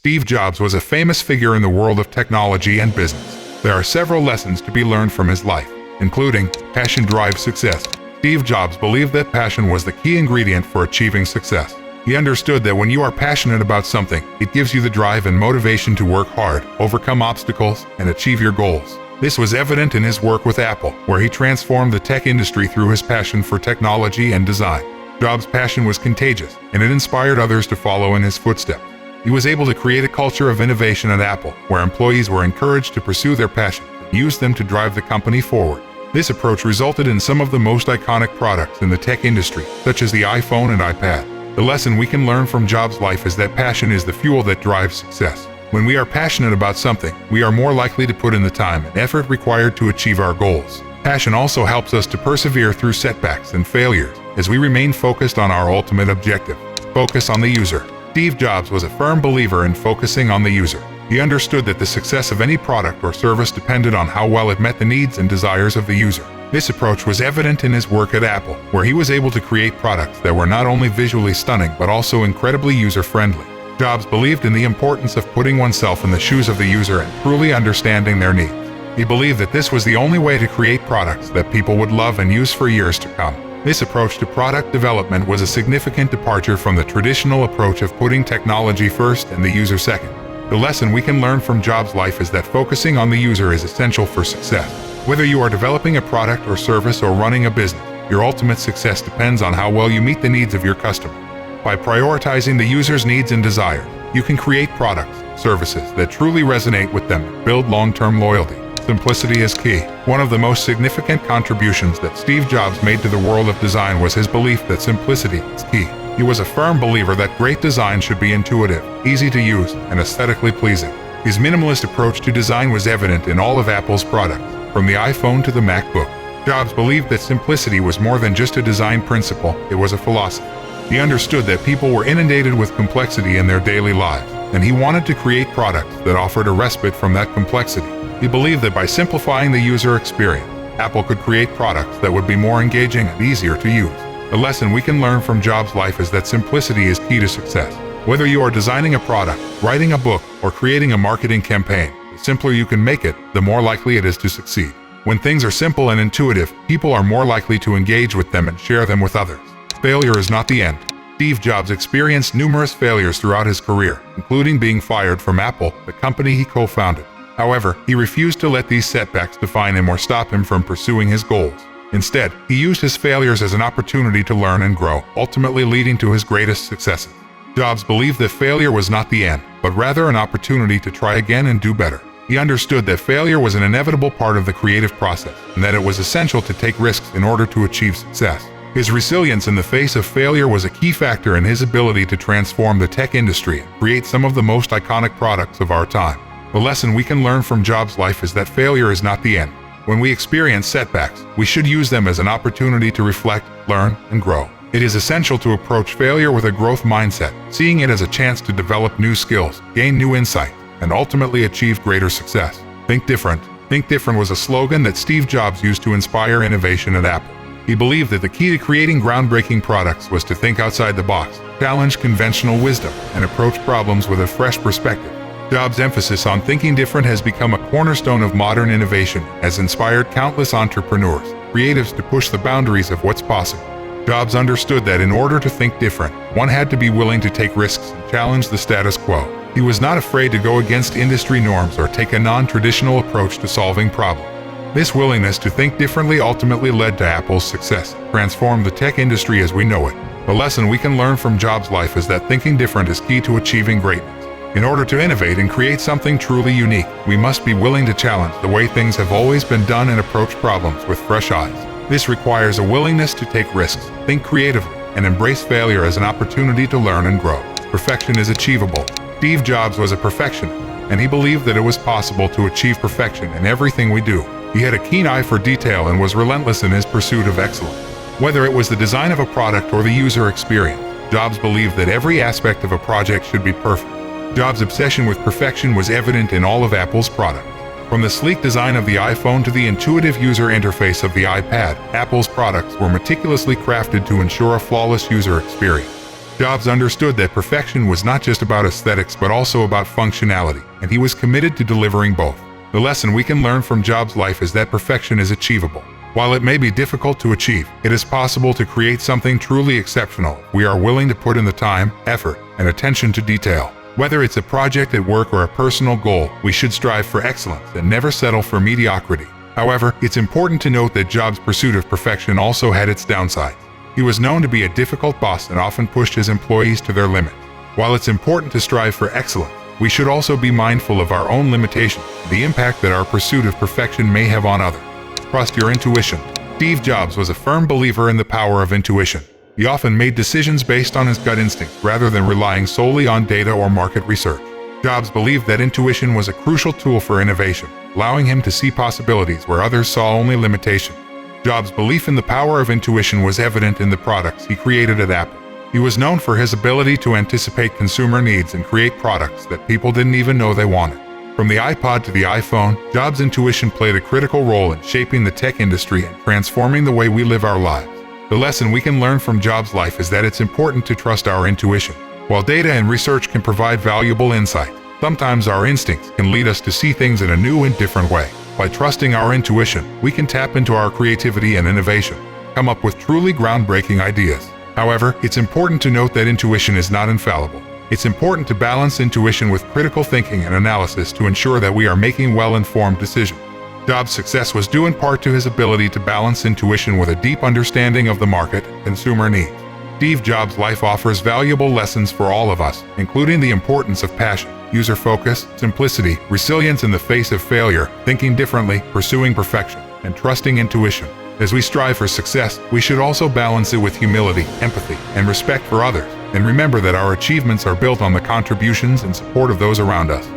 Steve Jobs was a famous figure in the world of technology and business. There are several lessons to be learned from his life, including passion drives success. Steve Jobs believed that passion was the key ingredient for achieving success. He understood that when you are passionate about something, it gives you the drive and motivation to work hard, overcome obstacles, and achieve your goals. This was evident in his work with Apple, where he transformed the tech industry through his passion for technology and design. Jobs' passion was contagious, and it inspired others to follow in his footsteps. He was able to create a culture of innovation at Apple, where employees were encouraged to pursue their passion and use them to drive the company forward. This approach resulted in some of the most iconic products in the tech industry, such as the iPhone and iPad. The lesson we can learn from Jobs' life is that passion is the fuel that drives success. When we are passionate about something, we are more likely to put in the time and effort required to achieve our goals. Passion also helps us to persevere through setbacks and failures, as we remain focused on our ultimate objective. Focus on the user. Steve Jobs was a firm believer in focusing on the user. He understood that the success of any product or service depended on how well it met the needs and desires of the user. This approach was evident in his work at Apple, where he was able to create products that were not only visually stunning but also incredibly user-friendly. Jobs believed in the importance of putting oneself in the shoes of the user and truly understanding their needs. He believed that this was the only way to create products that people would love and use for years to come. This approach to product development was a significant departure from the traditional approach of putting technology first and the user second. The lesson we can learn from Jobs' life is that focusing on the user is essential for success. Whether you are developing a product or service or running a business, your ultimate success depends on how well you meet the needs of your customer. By prioritizing the user's needs and desires, you can create products, services that truly resonate with them and build long-term loyalty. Simplicity is key. One of the most significant contributions that Steve Jobs made to the world of design was his belief that simplicity is key. He was a firm believer that great design should be intuitive, easy to use, and aesthetically pleasing. His minimalist approach to design was evident in all of Apple's products, from the iPhone to the MacBook. Jobs believed that simplicity was more than just a design principle, it was a philosophy. He understood that people were inundated with complexity in their daily lives, and he wanted to create products that offered a respite from that complexity. He believed that by simplifying the user experience, Apple could create products that would be more engaging and easier to use. The lesson we can learn from Jobs' life is that simplicity is key to success. Whether you are designing a product, writing a book, or creating a marketing campaign, the simpler you can make it, the more likely it is to succeed. When things are simple and intuitive, people are more likely to engage with them and share them with others. Failure is not the end. Steve Jobs experienced numerous failures throughout his career, including being fired from Apple, the company he co-founded. However, he refused to let these setbacks define him or stop him from pursuing his goals. Instead, he used his failures as an opportunity to learn and grow, ultimately leading to his greatest successes. Jobs believed that failure was not the end, but rather an opportunity to try again and do better. He understood that failure was an inevitable part of the creative process, and that it was essential to take risks in order to achieve success. His resilience in the face of failure was a key factor in his ability to transform the tech industry and create some of the most iconic products of our time. The lesson we can learn from Jobs' life is that failure is not the end. When we experience setbacks, we should use them as an opportunity to reflect, learn, and grow. It is essential to approach failure with a growth mindset, seeing it as a chance to develop new skills, gain new insight, and ultimately achieve greater success. Think different. Think different was a slogan that Steve Jobs used to inspire innovation at Apple. He believed that the key to creating groundbreaking products was to think outside the box, challenge conventional wisdom, and approach problems with a fresh perspective. Jobs' emphasis on thinking different has become a cornerstone of modern innovation, has inspired countless entrepreneurs, creatives to push the boundaries of what's possible. Jobs understood that in order to think different, one had to be willing to take risks and challenge the status quo. He was not afraid to go against industry norms or take a non-traditional approach to solving problems. This willingness to think differently ultimately led to Apple's success, transformed the tech industry as we know it. The lesson we can learn from Jobs' life is that thinking different is key to achieving greatness. In order to innovate and create something truly unique, we must be willing to challenge the way things have always been done and approach problems with fresh eyes. This requires a willingness to take risks, think creatively, and embrace failure as an opportunity to learn and grow. Perfection is achievable. Steve Jobs was a perfectionist, and he believed that it was possible to achieve perfection in everything we do. He had a keen eye for detail and was relentless in his pursuit of excellence. Whether it was the design of a product or the user experience, Jobs believed that every aspect of a project should be perfect. Jobs' obsession with perfection was evident in all of Apple's products. From the sleek design of the iPhone to the intuitive user interface of the iPad, Apple's products were meticulously crafted to ensure a flawless user experience. Jobs understood that perfection was not just about aesthetics but also about functionality, and he was committed to delivering both. The lesson we can learn from Jobs' life is that perfection is achievable. While it may be difficult to achieve, it is possible to create something truly exceptional if we are willing to put in the time, effort, and attention to detail. Whether it's a project at work or a personal goal, we should strive for excellence and never settle for mediocrity. However, it's important to note that Jobs' pursuit of perfection also had its downsides. He was known to be a difficult boss and often pushed his employees to their limits. While it's important to strive for excellence, we should also be mindful of our own limitations and the impact that our pursuit of perfection may have on others. Trust your intuition. Steve Jobs was a firm believer in the power of intuition. He often made decisions based on his gut instincts rather than relying solely on data or market research. Jobs believed that intuition was a crucial tool for innovation, allowing him to see possibilities where others saw only limitations. Jobs' belief in the power of intuition was evident in the products he created at Apple. He was known for his ability to anticipate consumer needs and create products that people didn't even know they wanted. From the iPod to the iPhone, Jobs' intuition played a critical role in shaping the tech industry and transforming the way we live our lives. The lesson we can learn from Jobs' life is that it's important to trust our intuition. While data and research can provide valuable insight, sometimes our instincts can lead us to see things in a new and different way. By trusting our intuition, we can tap into our creativity and innovation, come up with truly groundbreaking ideas. However, it's important to note that intuition is not infallible. It's important to balance intuition with critical thinking and analysis to ensure that we are making well-informed decisions. Jobs' success was due in part to his ability to balance intuition with a deep understanding of the market and consumer needs. Steve Jobs' life offers valuable lessons for all of us, including the importance of passion, user focus, simplicity, resilience in the face of failure, thinking differently, pursuing perfection, and trusting intuition. As we strive for success, we should also balance it with humility, empathy, and respect for others, and remember that our achievements are built on the contributions and support of those around us.